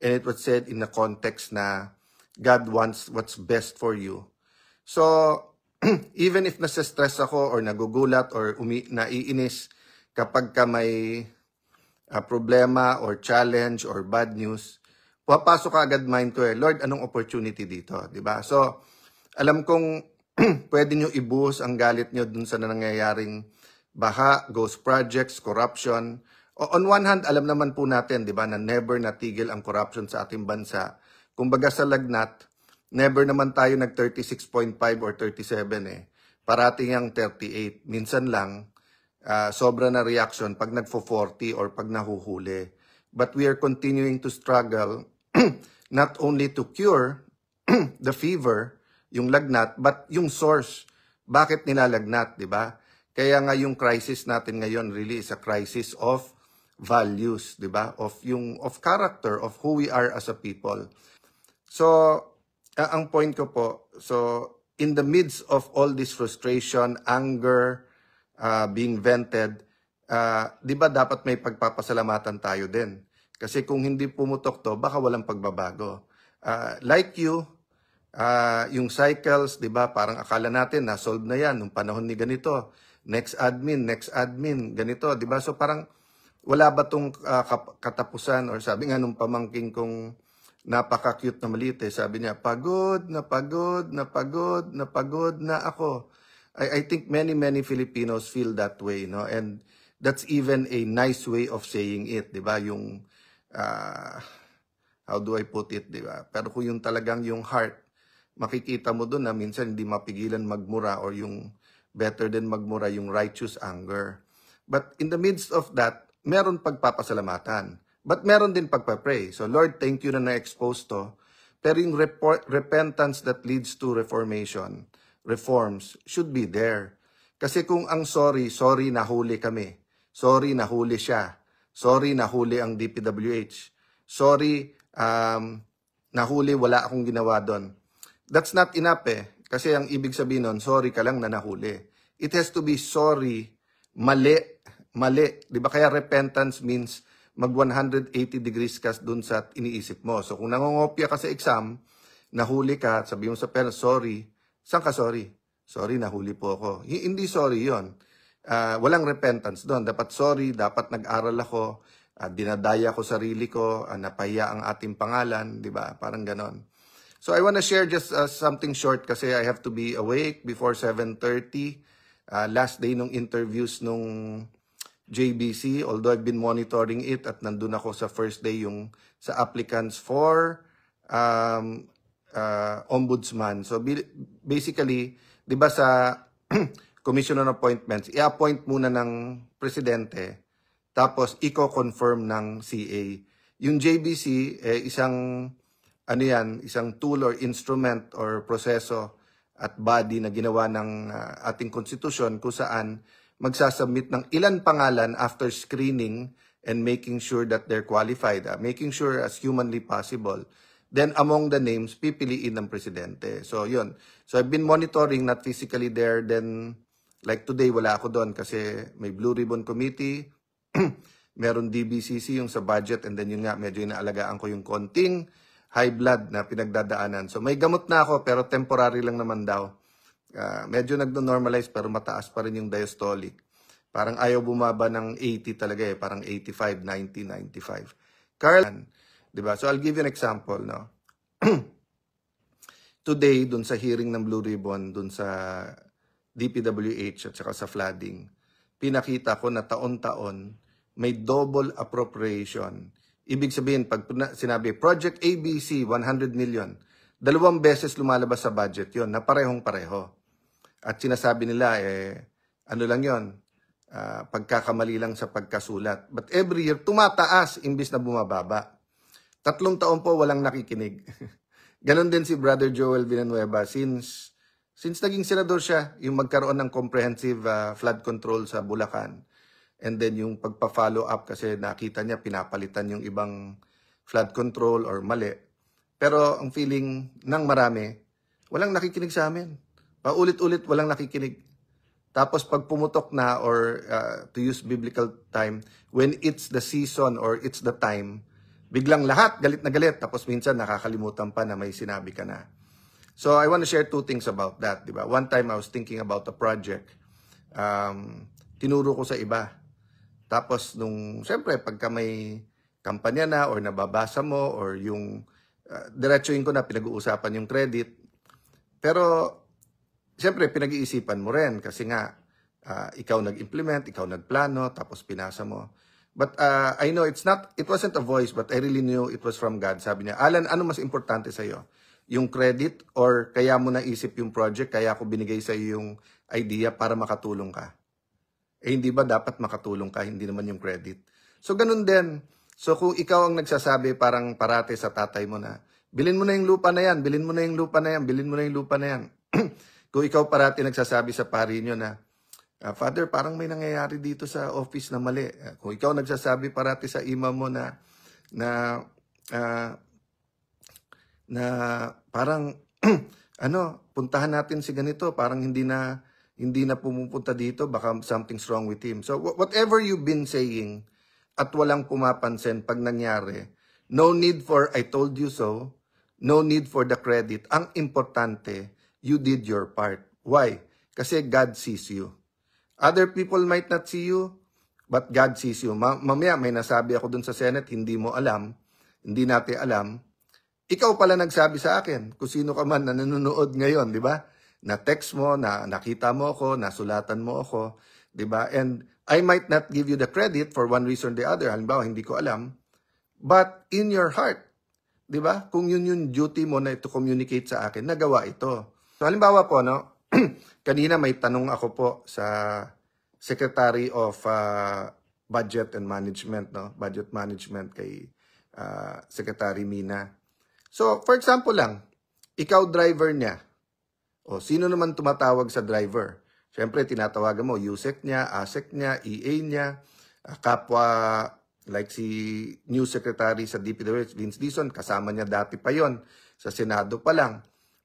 and it was said in the context na God wants what's best for you. So, even if nasa-stress ako or nagugulat or naiinis kapag ka may problema or challenge or bad news, papasok agad mind ko Lord, anong opportunity dito? Diba? So, alam kong pwede nyo ibuhos ang galit nyo dun sa nangyayaring baha, ghost projects, corruption. On one hand, alam naman po natin, di ba, na never natigil ang corruption sa ating bansa. Kumbaga sa lagnat, never naman tayo nag 36.5 or 37 Parating ang 38. Minsan lang, sobra na reaction pag nagfo-40 or pag nahuhuli. But we are continuing to struggle not only to cure the fever, yung lagnat, but yung source. Bakit nilalagnat, di ba? Kaya nga yung crisis natin ngayon really is a crisis of values, di ba? Of character, of who we are as a people. So, ang point ko po, so in the midst of all this frustration, anger, being vented, di ba dapat may pagpapasalamatan tayo din? Kasi kung hindi pumutok to, baka walang pagbabago. Like you, yung cycles, di ba, parang akala natin na-solve na yan nung panahon ni ganito. Next admin, ganito, di ba? So parang wala ba tong katapusan? Or sabi nga nung pamangking kong napaka-cute na maliit, sabi niya, pagod na ako. I think many Filipinos feel that way, no? And that's even a nice way of saying it, di ba? Yung, how do I put it, di ba? Pero kung yung talagang yung heart, makikita mo doon na minsan hindi mapigilan magmura or yung better than magmura, yung righteous anger. But in the midst of that, meron pagpapasalamatan. But meron din pagpapray. So Lord, thank you na na-expose to. Pero yung repentance that leads to reformation, reforms, should be there. Kasi kung ang sorry, nahuli kami. Sorry, nahuli siya. Sorry, nahuli ang DPWH. Sorry, nahuli, wala akong ginawa doon. That's not enough Kasi ang ibig sabihin nun, sorry ka lang na nahuli. It has to be sorry, mali. Di ba? Kaya repentance means mag 180 degrees ka dun sa iniisip mo. So kung nangongopya ka sa exam, nahuli ka, sabi mo sa parents, sorry. Saan ka sorry? Sorry, nahuli po ako. Hindi sorry yon. Walang repentance doon. Dapat sorry, dapat nag-aral ako, dinadaya ko sarili ko, napahiya ang ating pangalan, di ba? Parang ganon. So I want to share just something short kasi I have to be awake before 7:30. Last day nung interviews nung JBC, although I've been monitoring it at nandun ako sa first day yung sa applicants for ombudsman. So basically, di ba sa commission on appointments, i-appoint muna ng presidente tapos i-confirm ng CA. Yung JBC, isang tool or instrument or proseso at body na ginawa ng ating konstitusyon kung saan magsasubmit ng ilan pangalan after screening and making sure that they're qualified, making sure as humanly possible. Then among the names, pipiliin ng presidente. So yun. So I've been monitoring, not physically there. Then like today, wala ako doon kasi may Blue Ribbon Committee, meron DBCC yung sa budget, and then yun nga, medyo inaalagaan ko yung konting high blood na pinagdadaanan. So may gamot na ako pero temporary lang naman daw. Medyo nagno-normalize pero mataas pa rin yung diastolic. Parang ayaw bumaba ng 80 talaga parang 85, 90, 95. Carl, di ba? So I'll give you an example, no? Today, dun sa hearing ng Blue Ribbon, dun sa DPWH at saka sa flooding, pinakita ko na taon-taon may double appropriation. Ibig sabihin, pag sinabi, Project ABC, 100 million, 2 beses lumalabas sa budget yon na parehong-pareho. At sinasabi nila, ano lang yon, pagkakamali lang sa pagkasulat. But every year, tumataas imbis na bumababa. 3 taon po walang nakikinig. Ganon din si Brother Joel Villanueva. Since naging senador siya, yung magkaroon ng comprehensive flood control sa Bulacan. And then yung pagpa-follow up kasi nakita niya pinapalitan yung ibang flood control or mali. Pero ang feeling ng marami, walang nakikinig sa amin. Paulit-ulit walang nakikinig. Tapos pag pumutok na or to use biblical time, when it's the season or it's the time, biglang lahat galit na galit, tapos minsan nakakalimutan pa na may sinabi ka na. So I want to share two things about that, di ba? One time I was thinking about a project. Tinuro ko sa iba. Tapos syempre, pagka may kampanya na or nababasa mo or yung diretsuhin ko na pinag-uusapan yung credit. Pero, syempre, pinag-iisipan mo rin kasi nga, ikaw nag-implement, ikaw nagplano, tapos pinasa mo. But I know it wasn't a voice, but I really knew it was from God. Sabi niya, Alan, ano mas importante sa'yo? Yung credit or kaya mo naisip yung project, kaya ako binigay sa'yo yung idea para makatulong ka? Hindi ba dapat makatulong ka, hindi naman yung credit? So, ganun din. So, kung ikaw ang nagsasabi parang parate sa tatay mo na, bilhin mo na yung lupa na yan, bilhin mo na yung lupa na yan, bilhin mo na yung lupa na yan. Kung ikaw parate nagsasabi sa pari nyo na, Father, parang may nangyayari dito sa office na mali. Kung ikaw nagsasabi parate sa ima mo na parang, puntahan natin si ganito, parang hindi na pumupunta dito, baka something's wrong with him. So, whatever you've been saying, at walang pumapansin pag nangyari, no need for I told you so, no need for the credit. Ang importante, you did your part. Why? Kasi God sees you. Other people might not see you, but God sees you. Mamaya may nasabi ako dun sa Senate, hindi mo alam, hindi natin alam. Ikaw pala nagsabi sa akin, kung sino ka man na nanonood ngayon, di ba? Na-text mo, nakita mo ako, nasulatan mo ako, di ba? And I might not give you the credit for one reason or the other. Halimbawa, hindi ko alam. But in your heart, di ba? Kung yun yung duty mo na ito communicate sa akin, nagawa ito. So halimbawa po, no? Kanina may tanong ako po sa Secretary of Budget and Management, no? Budget Management kay Secretary Mina. So, for example lang, ikaw driver niya. O sino naman tumatawag sa driver? Siyempre, tinatawagan mo, USEC niya, ASEC niya, EA niya, kapwa, like si New Secretary sa DPWH, Vince Dizon, kasama niya dati pa yon sa Senado pa lang.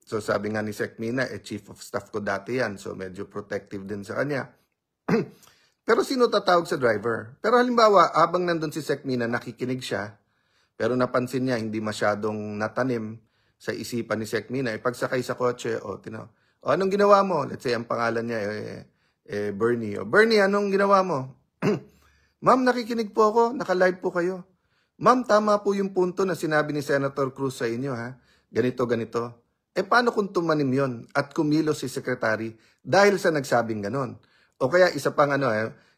So, sabi nga ni Sec Mina, Chief of Staff ko dati yan, so medyo protective din sa kanya. Pero sino tatawag sa driver? Pero halimbawa, habang nandun si Sec Mina, nakikinig siya, pero napansin niya, hindi masyadong natanim sa isipan ni Sec Mina, pagsakay sa kotse, anong ginawa mo? Let's say, ang pangalan niya, Bernie. Bernie, anong ginawa mo? Ma'am, nakikinig po ako, naka-live po kayo. Ma'am, tama po yung punto na sinabi ni Senator Cruz sa inyo, ha? Ganito, ganito. Paano kung tumanim yon at kumilos si Secretary dahil sa nagsabing ganon? O kaya isa pang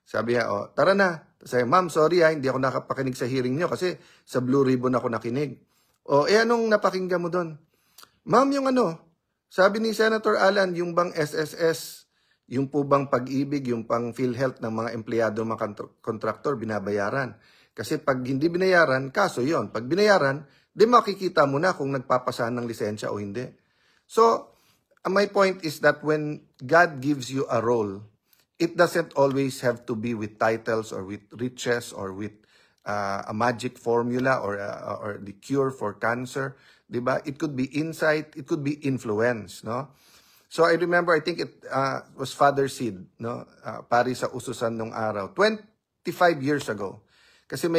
sabi niya, tara na. Sabi, ma'am, sorry hindi ako nakapakinig sa hearing niyo kasi sa Blue Ribbon ako nakinig. Anong napakinggan mo doon? Ma'am, yung sabi ni Senator Alan, yung bang SSS, yung po bang pag-ibig, yung pang PhilHealth ng mga empleyado, mga kontraktor, binabayaran. Kasi pag hindi binayaran, kaso yon. Pag binayaran, di makikita mo na kung nagpapasahan ng lisensya o hindi. So, my point is that when God gives you a role, it doesn't always have to be with titles or with riches or with a magic formula or the cure for cancer, diba? It could be insight, it could be influence, no? So I remember, I think it was Father Sid, no? Pari sa ususan nung araw, 25 years ago. Kasi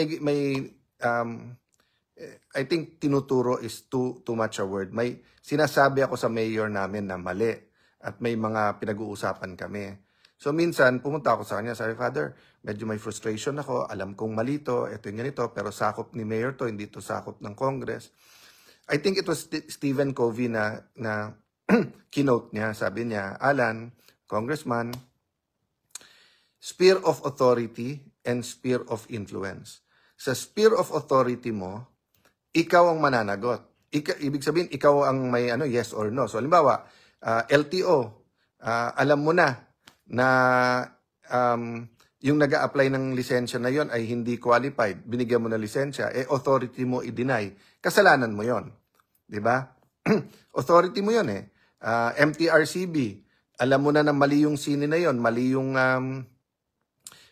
I think tinuturo is too much a word. May sinasabi ako sa mayor namin na mali at may mga pinag-uusapan kami. So minsan, pumunta ako sa kanya, sabi, Father, medyo may frustration ako, alam kong malito, ito yung ganito, pero sakop ni Mayor to, hindi to sakop ng Congress. I think it was Stephen Covey na keynote niya, sabi niya, Alan, Congressman, sphere of authority and sphere of influence. Sa sphere of authority mo, ikaw ang mananagot. Ibig sabihin, ikaw ang may yes or no. So, halimbawa, LTO, alam mo na yung nag-a-apply ng lisensya na yon ay hindi qualified, binigyan mo na lisensya, authority mo i-deny, kasalanan mo yon, di ba? Authority mo yon MTRCB, alam mo na mali yung sine na yon, mali yung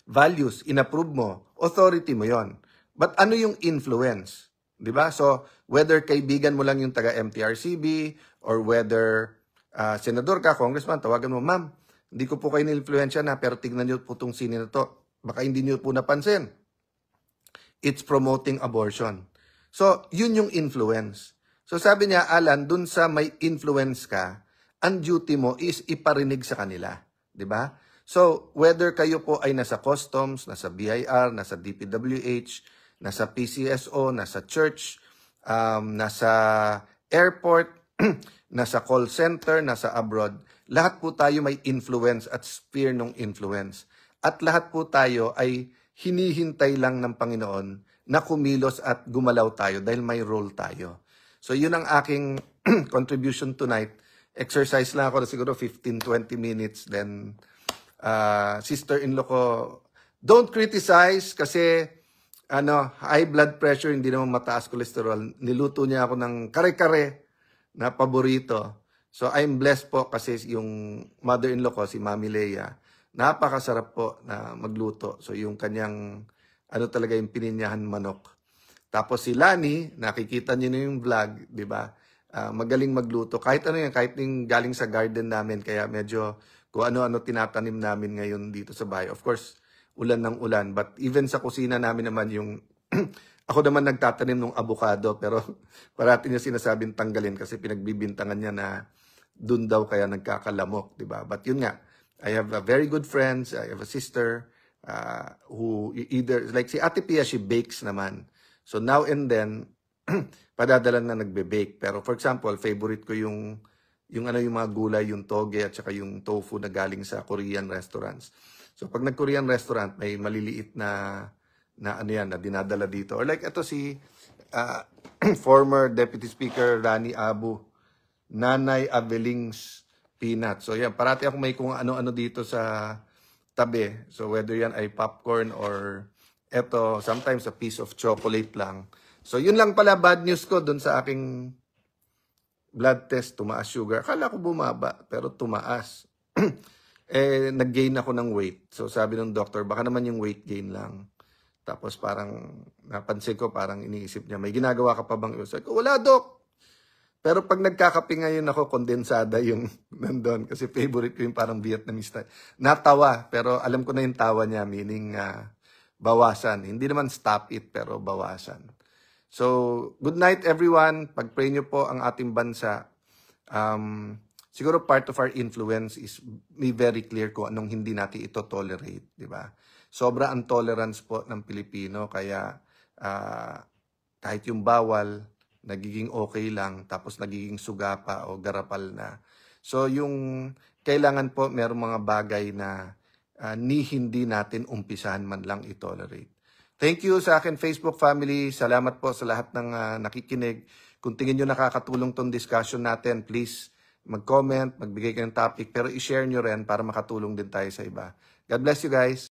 values, inapprove mo, authority mo yon. But ano yung influence? Di ba? So, whether kaibigan mo lang yung taga-MTRCB or whether senador ka, congressman, tawagan mo, ma'am, hindi ko po kayo ni-influensya na, pero tignan niyo po itong sine na to. Baka hindi niyo po napansin. It's promoting abortion. So, yun yung influence. So, sabi niya, Alan, dun sa may influence ka, ang duty mo is iparinig sa kanila. Di ba? So, whether kayo po ay nasa customs, nasa BIR, nasa DPWH, nasa PCSO, nasa church, nasa airport, nasa call center, nasa abroad, lahat po tayo may influence at sphere ng influence. At lahat po tayo ay hinihintay lang ng Panginoon na kumilos at gumalaw tayo dahil may role tayo. So yun ang aking contribution tonight. Exercise lang ako na siguro 15-20 minutes. Then, sister-in-law ko, don't criticize kasi high blood pressure, hindi naman mataas cholesterol. Niluto niya ako ng kare-kare na paborito. So I'm blessed po kasi yung mother-in-law ko, si Mami Leia, napakasarap po na magluto. So yung kanyang, talaga yung pininyahan manok. Tapos si Lani, nakikita niyo na yung vlog, di ba? Magaling magluto. Kahit yan, kahit yung galing sa garden namin, kaya medyo kung ano-ano tinatanim namin ngayon dito sa bahay. Of course, ulan ng ulan. But even sa kusina namin naman yung, ako naman nagtatanim ng avocado, pero parati niya sinasabing tanggalin kasi pinagbibintangan niya na dun daw kaya nagkakalamok, di ba? But yun nga, I have a very good friends, I have a sister who either, like si Ate Pia, she bakes naman. So now and then, padadalan na nagbe-bake. Pero for example, favorite ko yung mga gulay, yung toge at saka yung tofu na galing sa Korean restaurants. So pag nag-Korean restaurant, may maliliit na dinadala dito. Or like ito si former Deputy Speaker Rani Abu, Nanay Aveling's peanut. So yan, parati ako may kung ano-ano dito sa tabi. So whether yan ay popcorn or eto, sometimes a piece of chocolate lang. So yun lang pala bad news ko dun sa aking blood test, tumaas sugar. Akala ko bumaba, pero tumaas. Nag-gain ako ng weight. So sabi ng doctor, baka naman yung weight gain lang. Tapos parang napansin ko, parang iniisip niya, may ginagawa ka pa bang? Sabi ko, wala doc. Pero pag nagkakape ngayon ako, kondensada yung nandun. Kasi favorite ko yung parang Vietnamese style. Natawa, pero alam ko na yung tawa niya, meaning bawasan. Hindi naman stop it, pero bawasan. So, good night everyone. Pag-pray nyo po ang ating bansa. Siguro part of our influence is be very clear kung anong hindi natin ito tolerate, di ba? Sobra ang tolerance po ng Pilipino, kaya kahit yung bawal, nagiging okay lang, tapos nagiging suga pa o garapal na. So yung kailangan po merong mga bagay na hindi natin umpisahan man lang i-tolerate. Thank you sa akin Facebook family. Salamat po sa lahat ng nakikinig. Kung tingin nyo nakakatulong tong discussion natin, please mag-comment, magbigay kayo ng topic, pero i-share nyo rin para makatulong din tayo sa iba. God bless you guys.